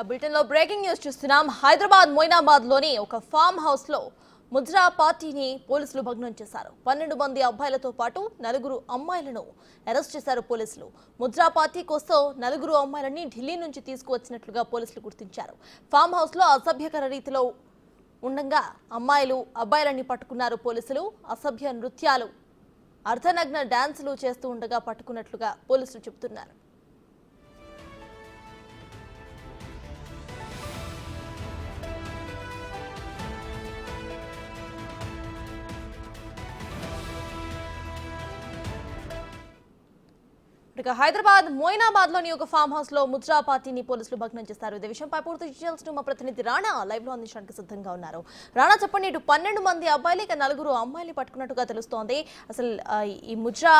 Bulletin లో breaking news చూస్తున్నాం. హైదరాబాద్ మొయినాబాద్ లోని ఒక ఫామ్ హౌస్ లో ముద్రా పార్టీని పోలీసులు భగ్నం చేశారు. 12 మంది అబ్బాయిలతో పాటు 4 అమ్మాయిలను అరెస్ట్ చేశారు పోలీసులు. ముద్రా పార్టీ కోసం 4 అమ్మాయిలని ఢిల్లీ నుంచి తీసుకువచ్చినట్లుగా పోలీసులు గుర్తించారు. ఫామ్ హౌస్ లో అసభ్యకర రీతిలో ఉండగా అబ్బాయిలని పట్టుకున్నారు పోలీసులు. అసభ్య నృత్యాలు, అర్ధనగ్న డాన్సులు చేస్తూ ఉండగా పట్టుకున్నట్లుగా పోలీసులు చెబుతున్నారు. హైదరాబాద్ మొయినాబాద్ లోని ఒక ఫామ్ హౌస్ లో ముద్రా పార్టీని పోలీసులు భగ్నం చేస్తారు. ఇదే విషయంపై పూర్తి డీటెయిల్స్ మా ప్రతినిధి రాణా లైవ్ లో అందించడానికి సిద్ధంగా ఉన్నారు. రాణా, చెప్పండి, ఇటు 12 మంది అబ్బాయిలు, ఇక 4 అమ్మాయిలు పట్టుకున్నట్టుగా తెలుస్తోంది. అసలు ఈ ముద్రా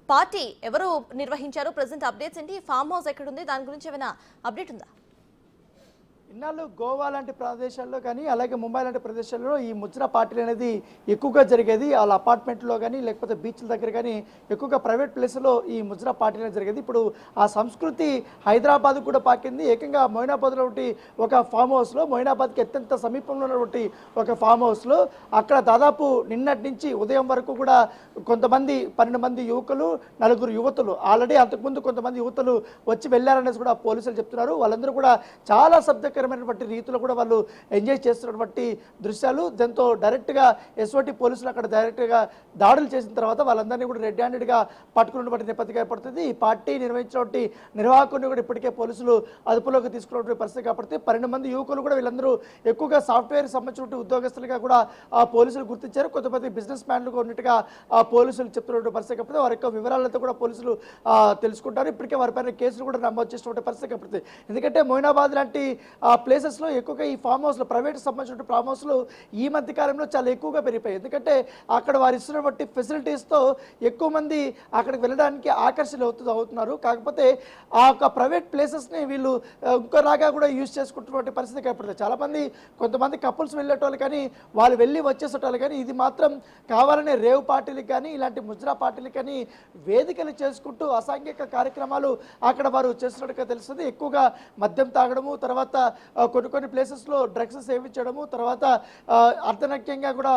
పార్టీ ఎవరు నిర్వహించారు? ప్రెసెంట్ అప్డేట్స్ ఏంటి? ఫామ్ హౌస్ ఎక్కడుంది? దాని గురించి ఏమైనా అప్డేట్ ఉందా? ఇన్నాళ్ళు గోవా లాంటి ప్రదేశాల్లో కానీ అలాగే ముంబై లాంటి ప్రదేశాల్లో ఈ ముద్రా పార్టీలు అనేది ఎక్కువగా జరిగేది. వాళ్ళ అపార్ట్మెంట్లో కానీ లేకపోతే బీచ్ల దగ్గర కానీ ఎక్కువగా ప్రైవేట్ ప్లేస్లో ఈ ముద్రా పార్టీలు అనేది జరిగేది. ఇప్పుడు ఆ సంస్కృతి హైదరాబాద్ కూడా పాకింది. ఏకంగా మొయినాబాద్లో ఒకటి ఒక ఫామ్ హౌస్లో, మొయినాబాద్కి అత్యంత సమీపంలో ఉన్నటువంటి ఒక ఫామ్ హౌస్లో అక్కడ దాదాపు నిన్నటి నుంచి ఉదయం వరకు కూడా కొంతమంది 12 మంది యువకులు, 4 యువతులు, ఆల్రెడీ అంతకుముందు కొంతమంది యువతులు వచ్చి వెళ్ళారనేసి కూడా పోలీసులు చెప్తున్నారు. వాళ్ళందరూ కూడా చాలా సభ్యకరమైనటువంటి రీతిలో కూడా వాళ్ళు ఎంజాయ్ చేస్తున్నటువంటి దృశ్యాలు. దాంతో డైరెక్ట్గా ఎస్ఓటి పోలీసులు అక్కడ డైరెక్ట్గా దాడులు చేసిన తర్వాత వాళ్ళందరినీ కూడా రెడ్ హ్యాండెడ్గా పట్టుకున్నటువంటి నేపథ్యం ఏర్పడుతుంది. ఈ పార్టీ నిర్వహించినటువంటి నిర్వాహకుడిని కూడా ఇప్పటికే పోలీసులు అదుపులోకి తీసుకున్నటువంటి పరిస్థితి కాబట్టి 12 మంది యువకులు కూడా వీళ్ళందరూ ఎక్కువగా సాఫ్ట్వేర్ సంబంధించిన ఉద్యోగస్తులుగా కూడా పోలీసులు గుర్తించారు. కొంతమంది బిజినెస్ మ్యాన్లుగా ఉన్నట్టుగా పోలీసులు చెప్తున్నటువంటి పరిస్థితి కాబట్టి వారి యొక్క వివరాలతో కూడా పోలీసులు తెలుసుకుంటారు. ఇప్పటికే వారిపైన కేసులు కూడా నమోదు చేసినటువంటి పరిస్థితి కాబట్టి, ఎందుకంటే మొయినాబాద్ లాంటి ప్లేసెస్లో ఎక్కువగా ఈ ఫామ్ హౌస్లో, ప్రైవేట్ సంబంధించిన ఫామ్ హౌస్లు ఈ మధ్య కాలంలో చాలా ఎక్కువగా పెరిగిపోయాయి. ఎందుకంటే అక్కడ వారు ఇస్తున్నటువంటి ఫెసిలిటీస్తో ఎక్కువ మంది అక్కడికి వెళ్ళడానికి ఆకర్షణ అవుతున్నారు. కాకపోతే ఆ యొక్క ప్రైవేట్ ప్లేసెస్ని వీళ్ళు ఇంకోలాగా కూడా యూజ్ చేసుకుంటున్నటువంటి పరిస్థితి ఏర్పడుతుంది. చాలామంది కొంతమంది కపుల్స్ వెళ్ళేటోళ్ళు కానీ వాళ్ళు వెళ్ళి వచ్చేసేటోళ్ళు కానీ, ఇది మాత్రం కావాలనే రేవ్ పార్టీలకు కానీ ఇలాంటి ముద్రా పార్టీలకు కానీ వేదికలు చేసుకుంటూ అసాంఘిక కార్యక్రమాలు అక్కడ వారు చేస్తున్నట్టుగా తెలుస్తుంది. ఎక్కువగా మద్యం తాగడము, తర్వాత కొన్ని ప్లేసెస్లో డ్రగ్స్ సేవించడము, తర్వాత అర్ధనగ్నంగా కూడా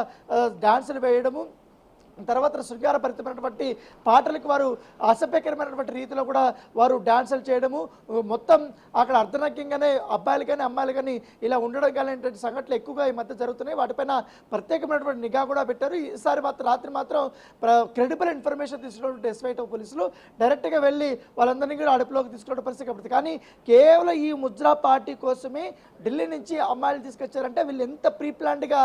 డాన్సులు వేయడము, తర్వాత శృంగారభరితమైనటువంటి పాటలకు వారు అసభ్యకరమైనటువంటి రీతిలో కూడా వారు డాన్సులు చేయడము, మొత్తం అక్కడ అర్ధనగ్నంగానే అబ్బాయిలు కానీ అమ్మాయిలు కానీ ఇలా ఉండడం కానీ సంఘటనలు ఎక్కువగా ఈ మధ్య జరుగుతున్నాయి. వాటిపైన ప్రత్యేకమైనటువంటి నిఘా కూడా పెట్టారు. ఈసారి మాత్రం రాత్రి మాత్రం క్రెడిబుల్ ఇన్ఫర్మేషన్ తీసుకున్నటువంటి ఎస్వైటో పోలీసులు డైరెక్ట్గా వెళ్ళి వాళ్ళందరినీ కూడా అదుపులోకి తీసుకున్న పరిస్థితి కాబట్టి, కానీ కేవలం ఈ ముద్రా పార్టీ కోసమే ఢిల్లీ నుంచి అమ్మాయిలు తీసుకొచ్చారంటే వీళ్ళు ఎంత ప్రీ ప్లాన్డ్గా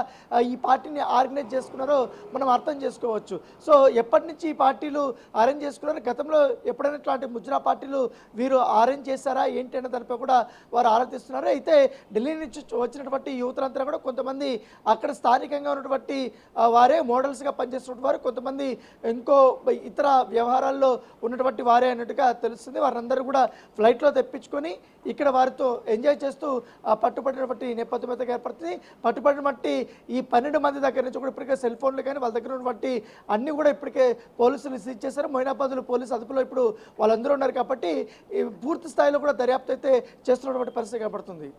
ఈ పార్టీని ఆర్గనైజ్ చేసుకున్నారో మనం అర్థం చేసుకోవచ్చు. సో ఎప్పటి నుంచి ఈ పార్టీలు అరేంజ్ చేసుకున్నారు, గతంలో ఎప్పుడైనా ఇట్లాంటి ముద్రా పార్టీలు వీరు అరేంజ్ చేశారా ఏంటి అనే దానిపై కూడా వారు ఆలోచిస్తున్నారు. అయితే ఢిల్లీ నుంచి వచ్చినటువంటి యువతులంతా కూడా కొంతమంది అక్కడ స్థానికంగా ఉన్నటువంటి వారే మోడల్స్గా పనిచేస్తున్న వారు, కొంతమంది ఇంకో ఇతర వ్యవహారాల్లో ఉన్నటువంటి వారే అన్నట్టుగా తెలుస్తుంది. వారందరూ కూడా ఫ్లైట్లో తెప్పించుకొని ఇక్కడ వారితో ఎంజాయ్ చేస్తూ పట్టుబడినటువంటి నేపథ్యం అయితే ఏర్పడుతుంది. పట్టుబడిన బట్టి ఈ 12 మంది దగ్గర నుంచి కూడా ఇప్పటికే సెల్ ఫోన్లు కానీ వాళ్ళ దగ్గర ఉన్నటువంటి అన్నీ కూడా ఇప్పటికే పోలీసులు సీజ్ చేశారు. మొయినాబాద్లో పోలీసు అదుపులో ఇప్పుడు వాళ్ళందరూ ఉన్నారు కాబట్టి పూర్తి స్థాయిలో కూడా దర్యాప్తు అయితే చేస్తున్నటువంటి పరిస్థితి కనబడుతుంది.